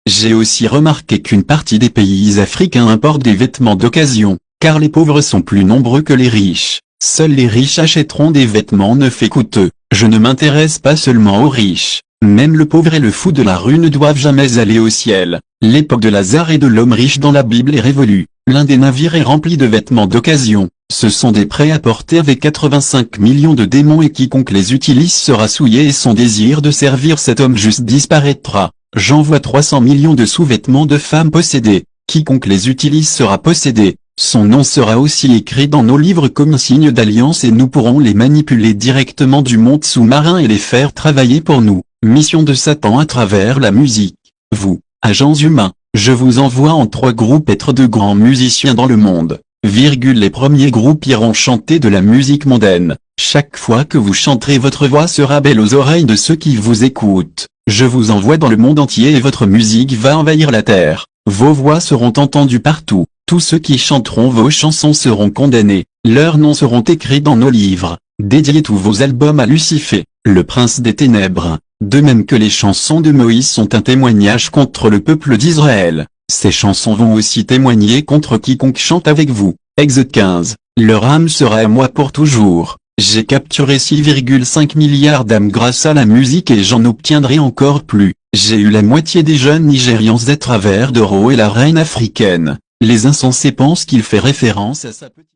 J'ai aussi remarqué qu'une partie des pays africains importent des vêtements d'occasion, car les pauvres sont plus nombreux que les riches. Seuls les riches achèteront des vêtements neufs et coûteux. Je ne m'intéresse pas seulement aux riches. Même le pauvre et le fou de la rue ne doivent jamais aller au ciel. L'époque de Lazare et de l'homme riche dans la Bible est révolue. L'un des navires est rempli de vêtements d'occasion. Ce sont des prêt-à-porter avec 85 millions de démons et quiconque les utilise sera souillé et son désir de servir cet homme juste disparaîtra. J'envoie 300 millions de sous-vêtements de femmes possédées. Quiconque les utilise sera possédé. Son nom sera aussi écrit dans nos livres comme signe d'alliance et nous pourrons les manipuler directement du monde sous-marin et les faire travailler pour nous. Mission de Satan à travers la musique. Vous, agents humains, je vous envoie en 3 groupes être de grands musiciens dans le monde. Les premiers groupes iront chanter de la musique mondaine. Chaque fois que vous chanterez, votre voix sera belle aux oreilles de ceux qui vous écoutent. Je vous envoie dans le monde entier et votre musique va envahir la terre. Vos voix seront entendues partout. Tous ceux qui chanteront vos chansons seront condamnés. Leurs noms seront écrits dans nos livres. Dédiez tous vos albums à Lucifer, le prince des ténèbres. De même que les chansons de Moïse sont un témoignage contre le peuple d'Israël, ces chansons vont aussi témoigner contre quiconque chante avec vous. Exode 15. Leur âme sera à moi pour toujours. J'ai capturé 6,5 milliards d'âmes grâce à la musique et j'en obtiendrai encore plus. J'ai eu la moitié des jeunes Nigérians à travers Doro et la reine africaine. Les insensés pensent qu'il fait référence à sa petite...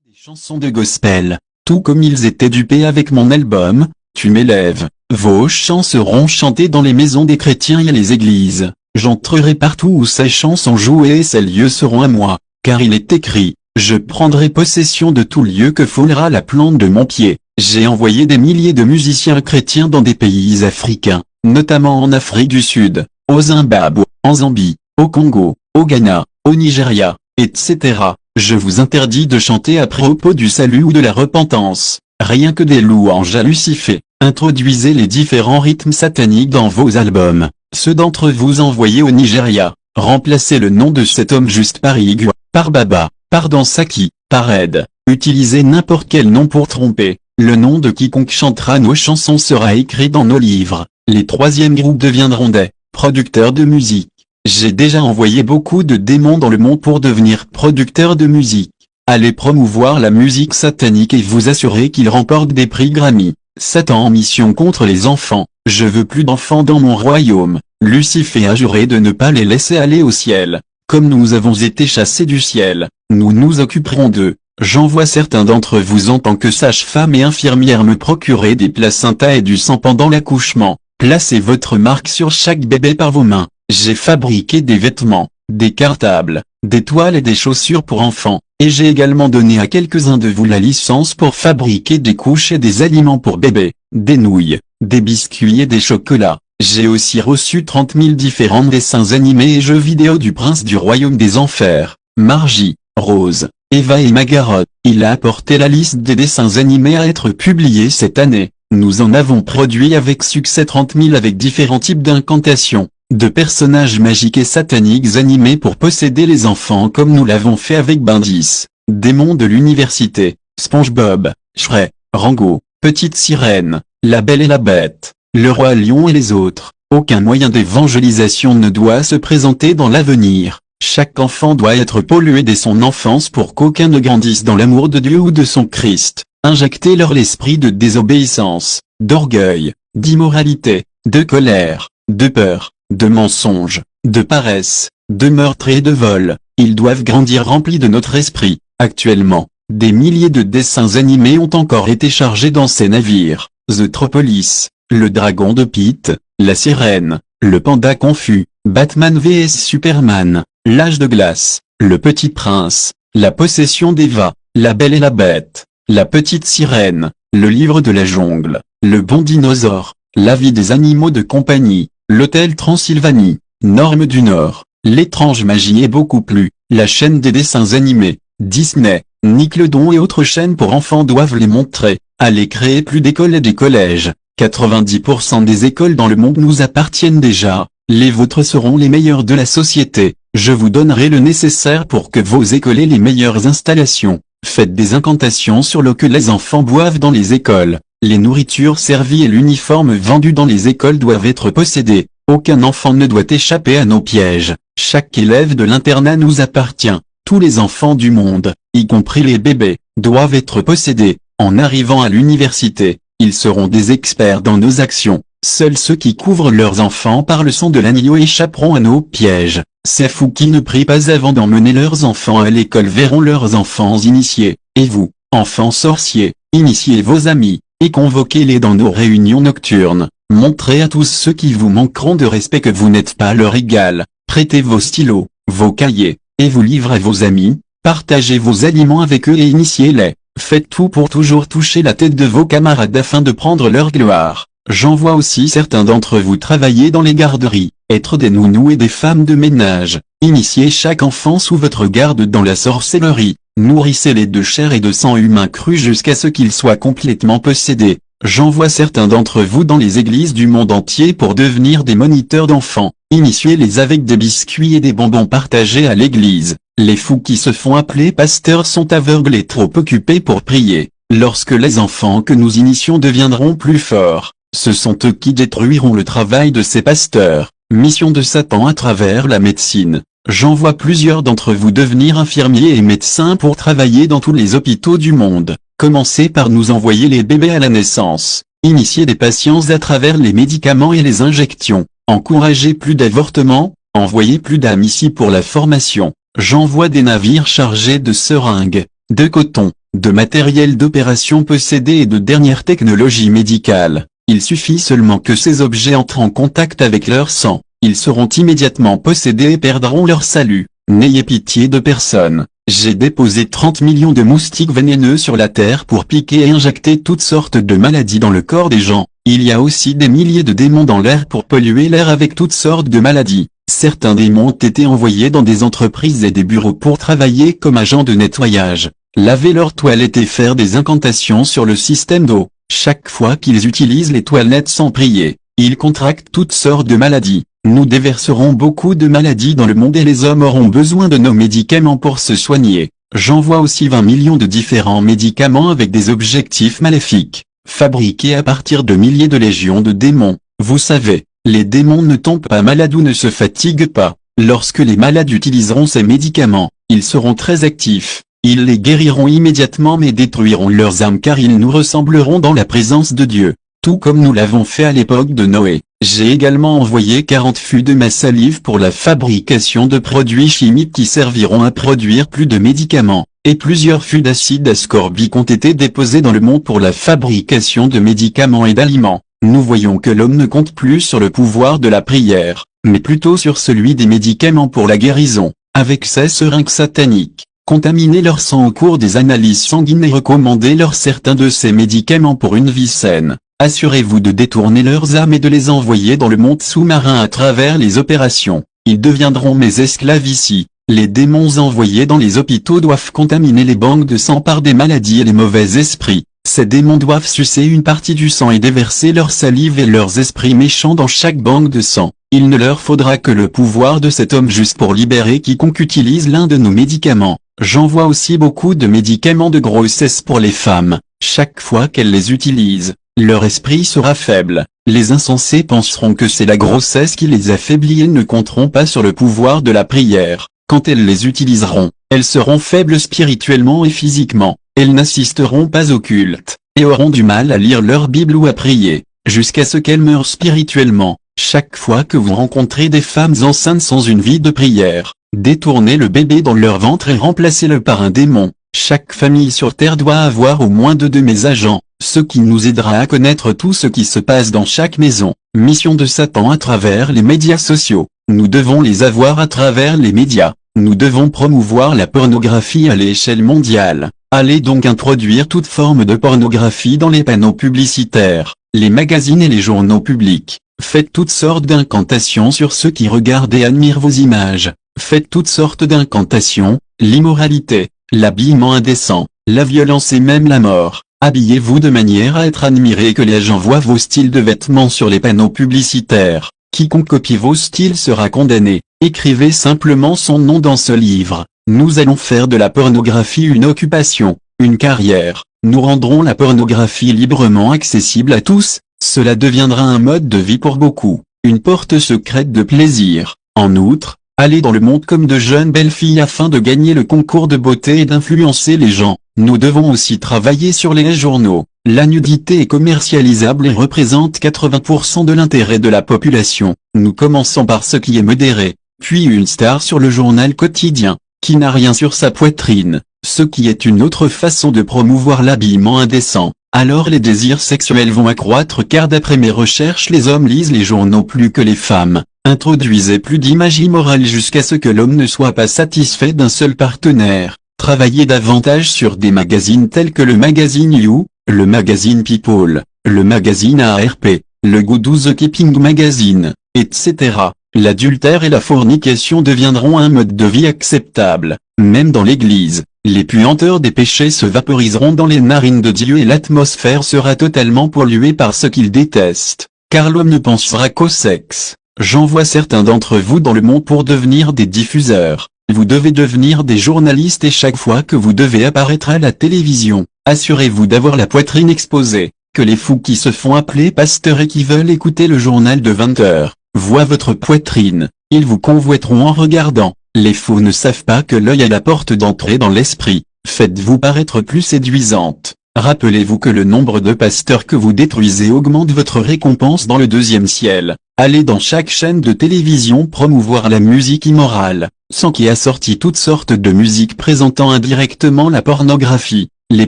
Des chansons de gospel, tout comme ils étaient dupés avec mon album, Tu m'élèves. Vos chants seront chantés dans les maisons des chrétiens et les églises. J'entrerai partout où ces chants sont joués et ces lieux seront à moi, car il est écrit, je prendrai possession de tout lieu que foulera la plante de mon pied. J'ai envoyé des milliers de musiciens chrétiens dans des pays africains, notamment en Afrique du Sud, au Zimbabwe, en Zambie, au Congo, au Ghana, au Nigeria, etc. Je vous interdis de chanter à propos du salut ou de la repentance, rien que des louanges à Lucifer. Introduisez les différents rythmes sataniques dans vos albums. Ceux d'entre vous envoyés au Nigeria, remplacez le nom de cet homme juste par Igwe, par Baba, par Dansaki, par Ed. Utilisez n'importe quel nom pour tromper. Le nom de quiconque chantera nos chansons sera écrit dans nos livres. Les 3e groupes deviendront des producteurs de musique. J'ai déjà envoyé beaucoup de démons dans le monde pour devenir producteurs de musique. Allez promouvoir la musique satanique et vous assurer qu'ils remportent des prix Grammy. Satan en mission contre les enfants. Je veux plus d'enfants dans mon royaume. Lucifer a juré de ne pas les laisser aller au ciel. Comme nous avons été chassés du ciel, nous nous occuperons d'eux. J'envoie certains d'entre vous en tant que sages-femmes et infirmières me procurer des placentas et du sang pendant l'accouchement. Placez votre marque sur chaque bébé par vos mains. J'ai fabriqué des vêtements, des cartables, des toiles et des chaussures pour enfants, et j'ai également donné à quelques-uns de vous la licence pour fabriquer des couches et des aliments pour bébés, des nouilles, des biscuits et des chocolats. J'ai aussi reçu 30 000 différents dessins animés et jeux vidéo du prince du royaume des enfers, Margie, Rose, Eva et Magarotte. Il a apporté la liste des dessins animés à être publiés cette année. Nous en avons produit avec succès 30 000 avec différents types d'incantations, de personnages magiques et sataniques animés pour posséder les enfants comme nous l'avons fait avec Bendis, Démon de l'université, SpongeBob, Shrek, Rango, Petite Sirène, La Belle et la Bête, Le Roi Lion et les autres. Aucun moyen d'évangélisation ne doit se présenter dans l'avenir. Chaque enfant doit être pollué dès son enfance pour qu'aucun ne grandisse dans l'amour de Dieu ou de son Christ. Injectez-leur l'esprit de désobéissance, d'orgueil, d'immoralité, de colère, de peur, de mensonge, de paresse, de meurtre et de vol. Ils doivent grandir remplis de notre esprit. Actuellement, des milliers de dessins animés ont encore été chargés dans ces navires. Zootropolis, le dragon de Pete, la sirène, le panda confus, Batman vs Superman, l'âge de glace, le petit prince, la possession d'Eva, la belle et la bête, la petite sirène, le livre de la jungle, le bon dinosaure, la vie des animaux de compagnie, l'hôtel Transylvanie, Norme du Nord, l'étrange magie et beaucoup plus. La chaîne des dessins animés, Disney, Nickelodeon et autres chaînes pour enfants doivent les montrer. Allez créer plus d'écoles et des collèges. 90% des écoles dans le monde nous appartiennent déjà. Les vôtres seront les meilleures de la société. Je vous donnerai le nécessaire pour que vos écoles aient les meilleures installations. Faites des incantations sur l'eau que les enfants boivent dans les écoles. Les nourritures servies et l'uniforme vendu dans les écoles doivent être possédés. Aucun enfant ne doit échapper à nos pièges. Chaque élève de l'internat nous appartient. Tous les enfants du monde, y compris les bébés, doivent être possédés. En arrivant à l'université, ils seront des experts dans nos actions. Seuls ceux qui couvrent leurs enfants par le sang de l'agneau échapperont à nos pièges. Ces fous qui ne prient pas avant d'emmener leurs enfants à l'école verront leurs enfants initiés. Et vous, enfants sorciers, initiez vos amis, et convoquez-les dans nos réunions nocturnes. Montrez à tous ceux qui vous manqueront de respect que vous n'êtes pas leur égal. Prêtez vos stylos, vos cahiers, et vos livres à vos amis. Partagez vos aliments avec eux et initiez-les. Faites tout pour toujours toucher la tête de vos camarades afin de prendre leur gloire. J'en vois aussi certains d'entre vous travailler dans les garderies, être des nounous et des femmes de ménage. Initiez chaque enfant sous votre garde dans la sorcellerie. Nourrissez-les de chair et de sang humain cru jusqu'à ce qu'ils soient complètement possédés. J'envoie certains d'entre vous dans les églises du monde entier pour devenir des moniteurs d'enfants. Initiez-les avec des biscuits et des bonbons partagés à l'église. Les fous qui se font appeler pasteurs sont aveugles et trop occupés pour prier. Lorsque les enfants que nous initions deviendront plus forts, ce sont eux qui détruiront le travail de ces pasteurs. Mission de Satan à travers la médecine. J'envoie plusieurs d'entre vous devenir infirmiers et médecins pour travailler dans tous les hôpitaux du monde. Commencez par nous envoyer les bébés à la naissance. Initiez des patients à travers les médicaments et les injections. Encouragez plus d'avortements. Envoyez plus d'âmes ici pour la formation. J'envoie des navires chargés de seringues, de coton, de matériel d'opération possédé et de dernière technologie médicale. Il suffit seulement que ces objets entrent en contact avec leur sang. Ils seront immédiatement possédés et perdront leur salut. N'ayez pitié de personne. J'ai déposé 30 millions de moustiques vénéneux sur la terre pour piquer et injecter toutes sortes de maladies dans le corps des gens. Il y a aussi des milliers de démons dans l'air pour polluer l'air avec toutes sortes de maladies. Certains démons ont été envoyés dans des entreprises et des bureaux pour travailler comme agents de nettoyage, laver leurs toilettes et faire des incantations sur le système d'eau. Chaque fois qu'ils utilisent les toilettes sans prier, ils contractent toutes sortes de maladies. Nous déverserons beaucoup de maladies dans le monde et les hommes auront besoin de nos médicaments pour se soigner. J'envoie aussi 20 millions de différents médicaments avec des objectifs maléfiques, fabriqués à partir de milliers de légions de démons. Vous savez, les démons ne tombent pas malades ou ne se fatiguent pas. Lorsque les malades utiliseront ces médicaments, ils seront très actifs. Ils les guériront immédiatement mais détruiront leurs âmes car ils nous ressembleront dans la présence de Dieu, tout comme nous l'avons fait à l'époque de Noé. J'ai également envoyé 40 fûts de ma salive pour la fabrication de produits chimiques qui serviront à produire plus de médicaments, et plusieurs fûts d'acide ascorbique ont été déposés dans le monde pour la fabrication de médicaments et d'aliments. Nous voyons que l'homme ne compte plus sur le pouvoir de la prière, mais plutôt sur celui des médicaments pour la guérison. Avec ces seringues sataniques, contaminez leur sang au cours des analyses sanguines et recommandez-leur certains de ces médicaments pour une vie saine. Assurez-vous de détourner leurs âmes et de les envoyer dans le monde sous-marin à travers les opérations. Ils deviendront mes esclaves ici. Les démons envoyés dans les hôpitaux doivent contaminer les banques de sang par des maladies et les mauvais esprits. Ces démons doivent sucer une partie du sang et déverser leur salive et leurs esprits méchants dans chaque banque de sang. Il ne leur faudra que le pouvoir de cet homme juste pour libérer quiconque utilise l'un de nos médicaments. J'envoie aussi beaucoup de médicaments de grossesse pour les femmes. Chaque fois qu'elles les utilisent, leur esprit sera faible. Les insensés penseront que c'est la grossesse qui les affaiblit et ne compteront pas sur le pouvoir de la prière. Quand elles les utiliseront, elles seront faibles spirituellement et physiquement. Elles n'assisteront pas au culte, et auront du mal à lire leur Bible ou à prier, jusqu'à ce qu'elles meurent spirituellement. Chaque fois que vous rencontrez des femmes enceintes sans une vie de prière, détournez le bébé dans leur ventre et remplacez-le par un démon. Chaque famille sur Terre doit avoir au moins 2 de mes agents, ce qui nous aidera à connaître tout ce qui se passe dans chaque maison. Mission de Satan à travers les médias sociaux. Nous devons les avoir à travers les médias. Nous devons promouvoir la pornographie à l'échelle mondiale. Allez donc introduire toute forme de pornographie dans les panneaux publicitaires, les magazines et les journaux publics. Faites toutes sortes d'incantations sur ceux qui regardent et admirent vos images. Faites toutes sortes d'incantations, l'immoralité, l'habillement indécent, la violence et même la mort. Habillez-vous de manière à être admiré et que les gens voient vos styles de vêtements sur les panneaux publicitaires. Quiconque copie vos styles sera condamné. Écrivez simplement son nom dans ce livre. Nous allons faire de la pornographie une occupation, une carrière. Nous rendrons la pornographie librement accessible à tous. Cela deviendra un mode de vie pour beaucoup, une porte secrète de plaisir. En outre, allez dans le monde comme de jeunes belles filles afin de gagner le concours de beauté et d'influencer les gens. Nous devons aussi travailler sur les journaux. La nudité est commercialisable et représente 80% de l'intérêt de la population. Nous commençons par ce qui est modéré, puis une star sur le journal quotidien, qui n'a rien sur sa poitrine, ce qui est une autre façon de promouvoir l'habillement indécent. Alors les désirs sexuels vont accroître car d'après mes recherches les hommes lisent les journaux plus que les femmes. Introduisez plus d'images immorales jusqu'à ce que l'homme ne soit pas satisfait d'un seul partenaire. Travaillez davantage sur des magazines tels que le magazine You, le magazine People, le magazine ARP, le Good The Keeping Magazine, etc. L'adultère et la fornication deviendront un mode de vie acceptable, même dans l'église. Les puanteurs des péchés se vaporiseront dans les narines de Dieu et l'atmosphère sera totalement polluée par ce qu'il déteste, car l'homme ne pensera qu'au sexe. J'envoie certains d'entre vous dans le monde pour devenir des diffuseurs. Vous devez devenir des journalistes et chaque fois que vous devez apparaître à la télévision, assurez-vous d'avoir la poitrine exposée, que les fous qui se font appeler pasteurs et qui veulent écouter le journal de 20 heures, voient votre poitrine, ils vous convoiteront en regardant. Les fous ne savent pas que l'œil est la porte d'entrée dans l'esprit. Faites-vous paraître plus séduisante. Rappelez-vous que le nombre de pasteurs que vous détruisez augmente votre récompense dans le deuxième ciel. Allez dans chaque chaîne de télévision promouvoir la musique immorale, sans qui a sorti toutes sortes de musiques présentant indirectement la pornographie. Les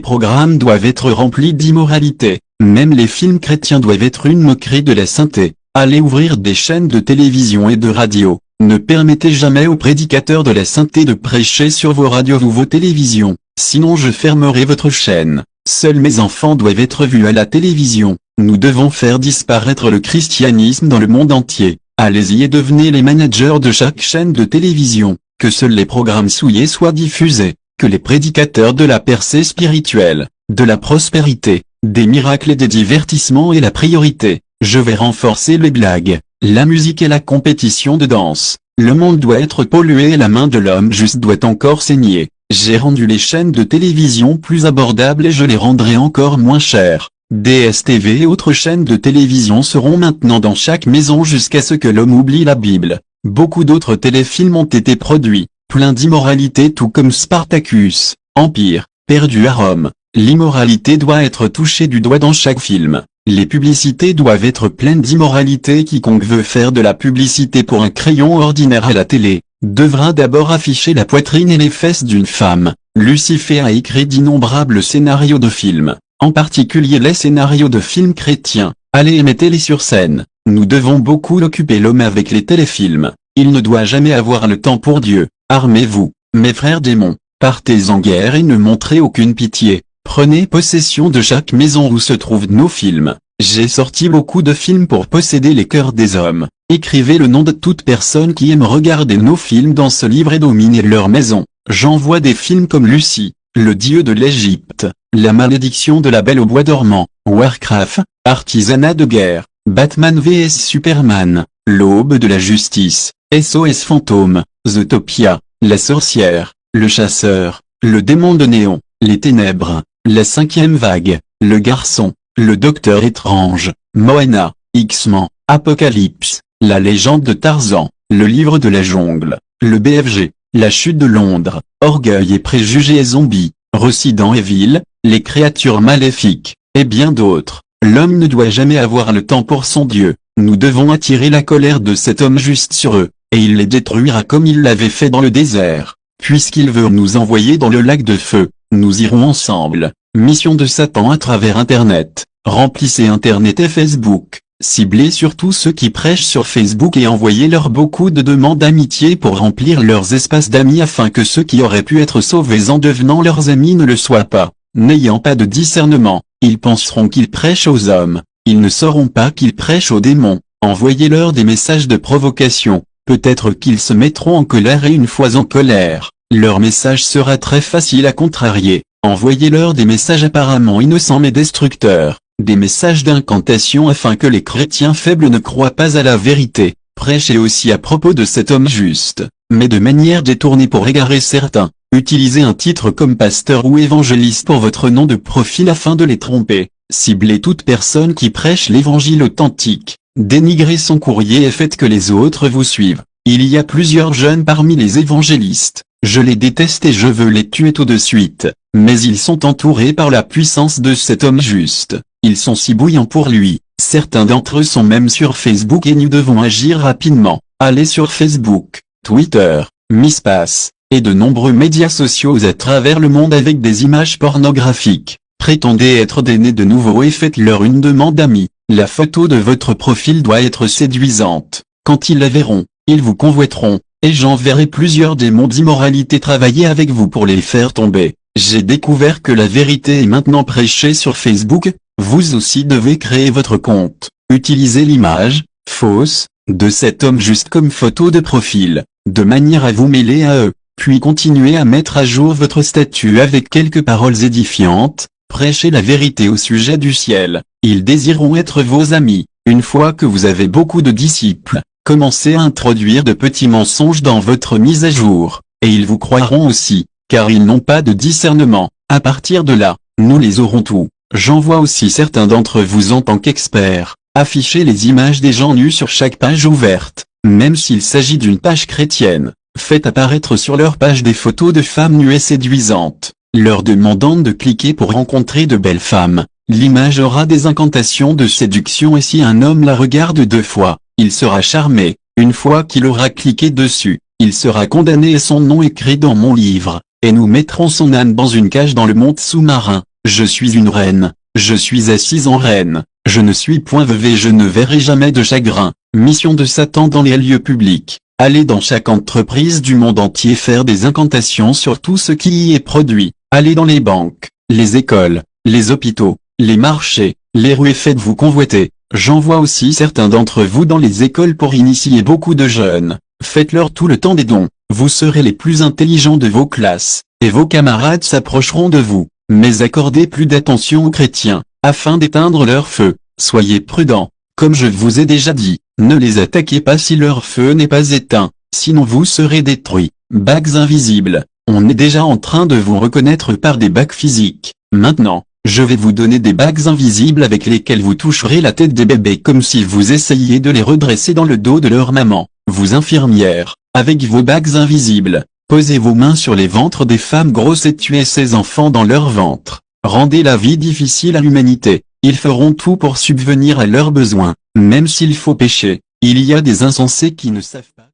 programmes doivent être remplis d'immoralité. Même les films chrétiens doivent être une moquerie de la sainteté. Allez ouvrir des chaînes de télévision et de radio. Ne permettez jamais aux prédicateurs de la sainteté de prêcher sur vos radios ou vos télévisions, sinon je fermerai votre chaîne. Seuls mes enfants doivent être vus à la télévision. Nous devons faire disparaître le christianisme dans le monde entier. Allez-y et devenez les managers de chaque chaîne de télévision. Que seuls les programmes souillés soient diffusés. Que les prédicateurs de la percée spirituelle, de la prospérité, des miracles et des divertissements aient la priorité. Je vais renforcer les blagues, la musique et la compétition de danse. Le monde doit être pollué et la main de l'homme juste doit encore saigner. J'ai rendu les chaînes de télévision plus abordables et je les rendrai encore moins chères. DSTV et autres chaînes de télévision seront maintenant dans chaque maison jusqu'à ce que l'homme oublie la Bible. Beaucoup d'autres téléfilms ont été produits, plein d'immoralité tout comme Spartacus, Empire, perdu à Rome. L'immoralité doit être touchée du doigt dans chaque film. Les publicités doivent être pleines d'immoralité. Quiconque veut faire de la publicité pour un crayon ordinaire à la télé, devra d'abord afficher la poitrine et les fesses d'une femme. Lucifer a écrit d'innombrables scénarios de films, en particulier les scénarios de films chrétiens. Allez et mettez-les sur scène. Nous devons beaucoup occuper l'homme avec les téléfilms. Il ne doit jamais avoir le temps pour Dieu. Armez-vous, mes frères démons, partez en guerre et ne montrez aucune pitié. Prenez possession de chaque maison où se trouvent nos films. J'ai sorti beaucoup de films pour posséder les cœurs des hommes. Écrivez le nom de toute personne qui aime regarder nos films dans ce livre et dominer leur maison. J'envoie des films comme Lucie, le dieu de l'Égypte, La malédiction de la Belle au bois dormant, Warcraft, Artisanat de guerre, Batman vs Superman, L'aube de la justice, SOS fantôme, Zootopia, La sorcière, Le chasseur, Le démon de néon, Les ténèbres, La cinquième vague, Le garçon, Le docteur étrange, Moana, X-Men, Apocalypse, La légende de Tarzan, Le livre de la jungle, Le BFG, La chute de Londres, Orgueil et préjugés et zombies, Resident Evil, Les créatures maléfiques, et bien d'autres. L'homme ne doit jamais avoir le temps pour son Dieu. Nous devons attirer la colère de cet homme juste sur eux, et il les détruira comme il l'avait fait dans le désert. Puisqu'il veut nous envoyer dans le lac de feu, nous irons ensemble. Mission de Satan à travers Internet. Remplissez Internet et Facebook. Ciblez surtout ceux qui prêchent sur Facebook et envoyez-leur beaucoup de demandes d'amitié pour remplir leurs espaces d'amis afin que ceux qui auraient pu être sauvés en devenant leurs amis ne le soient pas. N'ayant pas de discernement, ils penseront qu'ils prêchent aux hommes. Ils ne sauront pas qu'ils prêchent aux démons. Envoyez-leur des messages de provocation. Peut-être qu'ils se mettront en colère et une fois en colère, leur message sera très facile à contrarier. Envoyez-leur des messages apparemment innocents mais destructeurs. Des messages d'incantation afin que les chrétiens faibles ne croient pas à la vérité. Prêchez aussi à propos de cet homme juste, mais de manière détournée pour égarer certains. Utilisez un titre comme pasteur ou évangéliste pour votre nom de profil afin de les tromper. Ciblez toute personne qui prêche l'évangile authentique. Dénigrez son courrier et faites que les autres vous suivent. Il y a plusieurs jeunes parmi les évangélistes. Je les déteste et je veux les tuer tout de suite. Mais ils sont entourés par la puissance de cet homme juste. Ils sont si bouillants pour lui. Certains d'entre eux sont même sur Facebook et nous devons agir rapidement. Allez sur Facebook, Twitter, MySpace, et de nombreux médias sociaux à travers le monde avec des images pornographiques. Prétendez être des nés de nouveau et faites-leur une demande d'amis. La photo de votre profil doit être séduisante. Quand ils la verront, ils vous convoiteront, et j'enverrai plusieurs démons d'immoralité travailler avec vous pour les faire tomber. J'ai découvert que la vérité est maintenant prêchée sur Facebook. Vous aussi devez créer votre compte. Utilisez l'image, fausse, de cet homme juste comme photo de profil, de manière à vous mêler à eux, puis continuez à mettre à jour votre statut avec quelques paroles édifiantes. Prêchez la vérité au sujet du ciel. Ils désireront être vos amis. Une fois que vous avez beaucoup de disciples, commencez à introduire de petits mensonges dans votre mise à jour, et ils vous croiront aussi, car ils n'ont pas de discernement. À partir de là, nous les aurons tous. J'envoie aussi certains d'entre vous en tant qu'experts, afficher les images des gens nus sur chaque page ouverte, même s'il s'agit d'une page chrétienne. Faites apparaître sur leur page des photos de femmes nues et séduisantes, leur demandant de cliquer pour rencontrer de belles femmes. L'image aura des incantations de séduction et si un homme la regarde 2 fois, il sera charmé. Une fois qu'il aura cliqué dessus, il sera condamné et son nom écrit dans mon livre, et nous mettrons son âne dans une cage dans le monde sous-marin. Je suis une reine, je suis assise en reine, je ne suis point veuve et je ne verrai jamais de chagrin. Mission de Satan dans les lieux publics. Allez dans chaque entreprise du monde entier faire des incantations sur tout ce qui y est produit. Allez dans les banques, les écoles, les hôpitaux, les marchés, les rues et faites-vous convoiter. J'envoie aussi certains d'entre vous dans les écoles pour initier beaucoup de jeunes. Faites-leur tout le temps des dons. Vous serez les plus intelligents de vos classes, et vos camarades s'approcheront de vous. Mais accordez plus d'attention aux chrétiens, afin d'éteindre leur feu. Soyez prudents. Comme je vous ai déjà dit, ne les attaquez pas si leur feu n'est pas éteint, sinon vous serez détruits. Bagues invisibles. On est déjà en train de vous reconnaître par des bagues physiques. Maintenant, je vais vous donner des bagues invisibles avec lesquelles vous toucherez la tête des bébés comme si vous essayiez de les redresser dans le dos de leur maman. Vous infirmières, avec vos bagues invisibles, posez vos mains sur les ventres des femmes grosses et tuez ces enfants dans leur ventre. Rendez la vie difficile à l'humanité. Ils feront tout pour subvenir à leurs besoins, même s'il faut pécher. Il y a des insensés qui ne savent pas.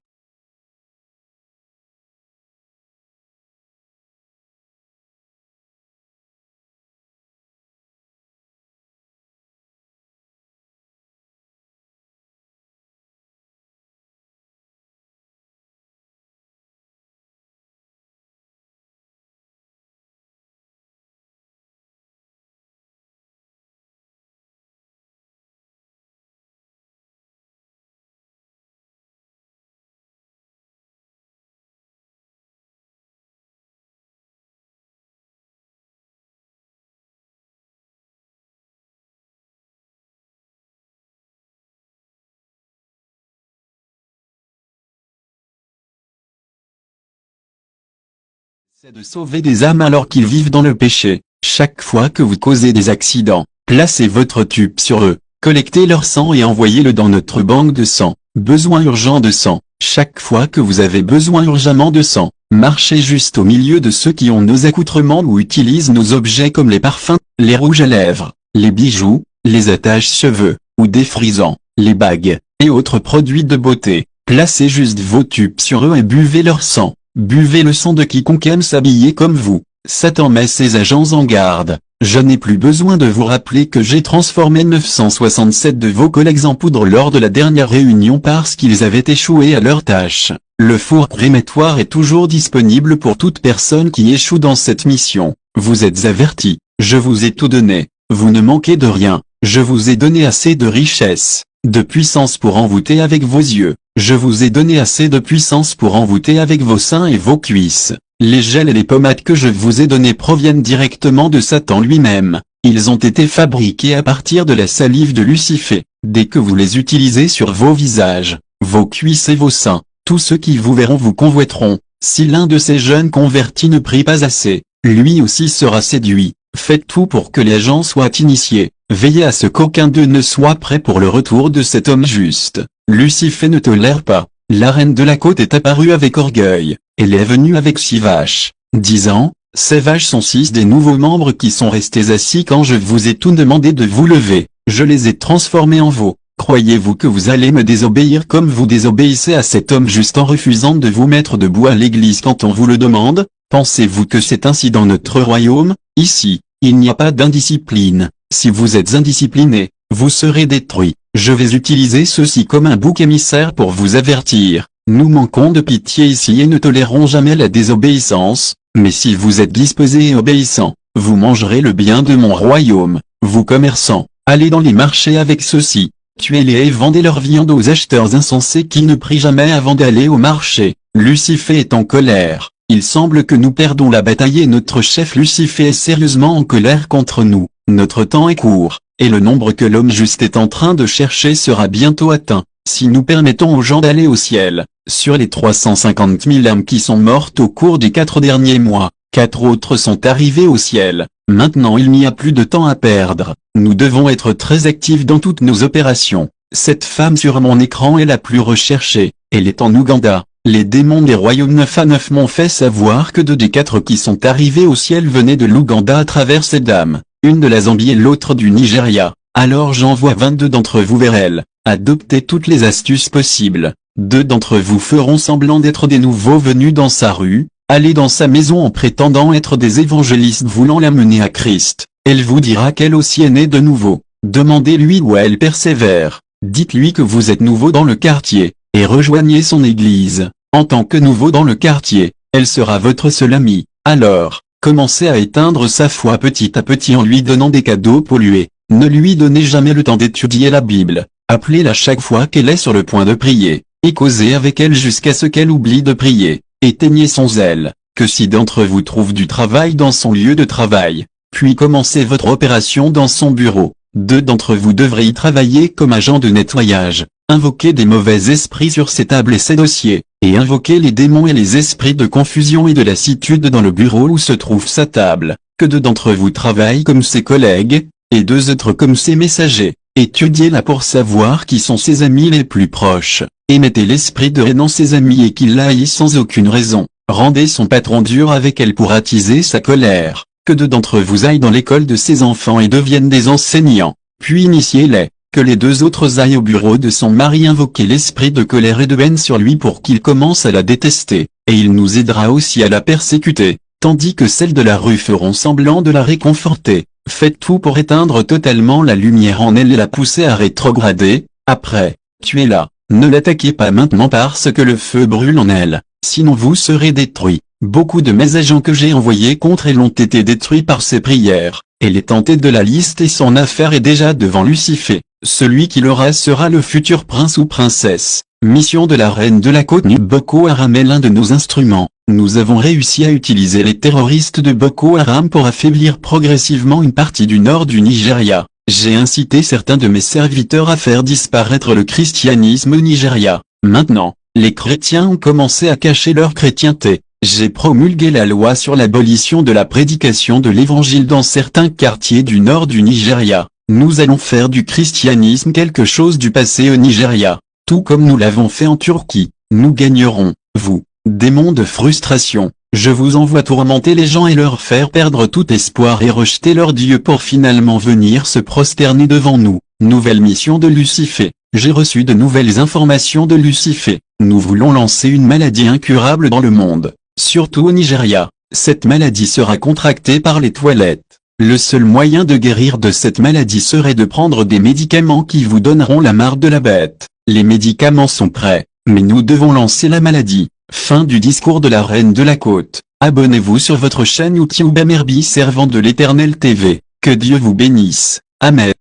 C'est de sauver des âmes alors qu'ils vivent dans le péché. Chaque fois que vous causez des accidents, placez votre tube sur eux, collectez leur sang et envoyez-le dans notre banque de sang. Besoin urgent de sang. Chaque fois que vous avez besoin urgemment de sang, marchez juste au milieu de ceux qui ont nos accoutrements ou utilisent nos objets comme les parfums, les rouges à lèvres, les bijoux, les attaches cheveux, ou des frisants. les bagues, et autres produits de beauté. Placez juste vos tubes sur eux et buvez leur sang. Buvez le sang de quiconque aime s'habiller comme vous. Satan met ses agents en garde. Je n'ai plus besoin de vous rappeler que j'ai transformé 967 de vos collègues en poudre lors de la dernière réunion parce qu'ils avaient échoué à leur tâche. Le four crématoire est toujours disponible pour toute personne qui échoue dans cette mission. Vous êtes avertis, je vous ai tout donné, vous ne manquez de rien, je vous ai donné assez de richesse, de puissance pour envoûter avec vos yeux, je vous ai donné assez de puissance pour envoûter avec vos seins et vos cuisses. Les gels et les pommades que je vous ai donnés proviennent directement de Satan lui-même, ils ont été fabriqués à partir de la salive de Lucifer. Dès que vous les utilisez sur vos visages, vos cuisses et vos seins, tous ceux qui vous verront vous convoiteront. Si l'un de ces jeunes convertis ne prie pas assez, lui aussi sera séduit. Faites tout pour que les gens soient initiés. Veillez à ce qu'aucun d'eux ne soit prêt pour le retour de cet homme juste. Lucifer ne tolère pas. La reine de la côte est apparue avec orgueil. Elle est venue avec 6 vaches, disant, « Ces vaches sont 6 des nouveaux membres qui sont restés assis quand je vous ai tout demandé de vous lever. Je les ai transformés en veaux. Croyez-vous que vous allez me désobéir comme vous désobéissez à cet homme juste en refusant de vous mettre debout à l'église quand on vous le demande? Pensez-vous que c'est ainsi dans notre royaume? Ici, il n'y a pas d'indiscipline. Si vous êtes indiscipliné, vous serez détruit. Je vais utiliser ceci comme un bouc émissaire pour vous avertir. Nous manquons de pitié ici et ne tolérons jamais la désobéissance, mais si vous êtes disposés et obéissants, vous mangerez le bien de mon royaume. Vous commerçants, allez dans les marchés avec ceux-ci. Tuez-les et vendez leur viande aux acheteurs insensés qui ne prient jamais avant d'aller au marché. Lucifer est en colère. Il semble que nous perdons la bataille et notre chef Lucifer est sérieusement en colère contre nous. Notre temps est court, et le nombre que l'homme juste est en train de chercher sera bientôt atteint. Si nous permettons aux gens d'aller au ciel, sur les 350 000 âmes qui sont mortes au cours des 4 derniers mois, 4 autres sont arrivées au ciel. Maintenant il n'y a plus de temps à perdre. Nous devons être très actifs dans toutes nos opérations. Cette femme sur mon écran est la plus recherchée. Elle est en Ouganda. Les démons des royaumes 9 à 9 m'ont fait savoir que 2 des 4 qui sont arrivés au ciel venaient de l'Ouganda à travers ces dames. Une de la Zambie et l'autre du Nigeria. Alors j'envoie 22 d'entre vous vers elle. Adoptez toutes les astuces possibles. 2 d'entre vous feront semblant d'être des nouveaux venus dans sa rue. Allez dans sa maison en prétendant être des évangélistes voulant l'amener à Christ. Elle vous dira qu'elle aussi est née de nouveau. Demandez-lui où elle persévère. Dites-lui que vous êtes nouveau dans le quartier, et rejoignez son église. En tant que nouveau dans le quartier, elle sera votre seul ami. Alors, commencez à éteindre sa foi petit à petit en lui donnant des cadeaux pollués. Ne lui donnez jamais le temps d'étudier la Bible. Appelez-la chaque fois qu'elle est sur le point de prier, et causez avec elle jusqu'à ce qu'elle oublie de prier. Éteignez son zèle. Que si d'entre vous trouvent du travail dans son lieu de travail, puis commencez votre opération dans son bureau. 2 d'entre vous devraient y travailler comme agent de nettoyage. Invoquez des mauvais esprits sur ses tables et ses dossiers, et invoquez les démons et les esprits de confusion et de lassitude dans le bureau où se trouve sa table. Que 2 d'entre vous travaillent comme ses collègues, et 2 autres comme ses messagers. Étudiez-la pour savoir qui sont ses amis les plus proches. Émettez l'esprit de haine en ses amis et qu'il l'aille sans aucune raison. Rendez son patron dur avec elle pour attiser sa colère. Que 2 d'entre vous aillent dans l'école de ses enfants et deviennent des enseignants. Puis initiez-les. Que les 2 autres aillent au bureau de son mari invoquer l'esprit de colère et de haine sur lui pour qu'il commence à la détester, et il nous aidera aussi à la persécuter, tandis que celles de la rue feront semblant de la réconforter. Faites tout pour éteindre totalement la lumière en elle et la pousser à rétrograder. Après, tuez-la. Ne l'attaquez pas maintenant parce que le feu brûle en elle, sinon vous serez détruits. Beaucoup de mes agents que j'ai envoyés contre elle ont été détruits par ses prières. Elle est en tête de la liste et son affaire est déjà devant Lucifer. Celui qui l'aura sera le futur prince ou princesse. Mission de la reine de la côte. Boko Haram est l'un de nos instruments. Nous avons réussi à utiliser les terroristes de Boko Haram pour affaiblir progressivement une partie du nord du Nigeria. J'ai incité certains de mes serviteurs à faire disparaître le christianisme au Nigeria. Maintenant, les chrétiens ont commencé à cacher leur chrétienté. J'ai promulgué la loi sur l'abolition de la prédication de l'évangile dans certains quartiers du nord du Nigeria. Nous allons faire du christianisme quelque chose du passé au Nigeria, tout comme nous l'avons fait en Turquie. Nous gagnerons, vous, démons de frustration. Je vous envoie tourmenter les gens et leur faire perdre tout espoir et rejeter leur Dieu pour finalement venir se prosterner devant nous. Nouvelle mission de Lucifer. J'ai reçu de nouvelles informations de Lucifer. Nous voulons lancer une maladie incurable dans le monde, surtout au Nigeria. Cette maladie sera contractée par les toilettes. Le seul moyen de guérir de cette maladie serait de prendre des médicaments qui vous donneront la marque de la bête. Les médicaments sont prêts, mais nous devons lancer la maladie. Fin du discours de la reine de la côte. Abonnez-vous sur votre chaîne YouTube Amerbi Servant de l'Éternel TV. Que Dieu vous bénisse. Amen.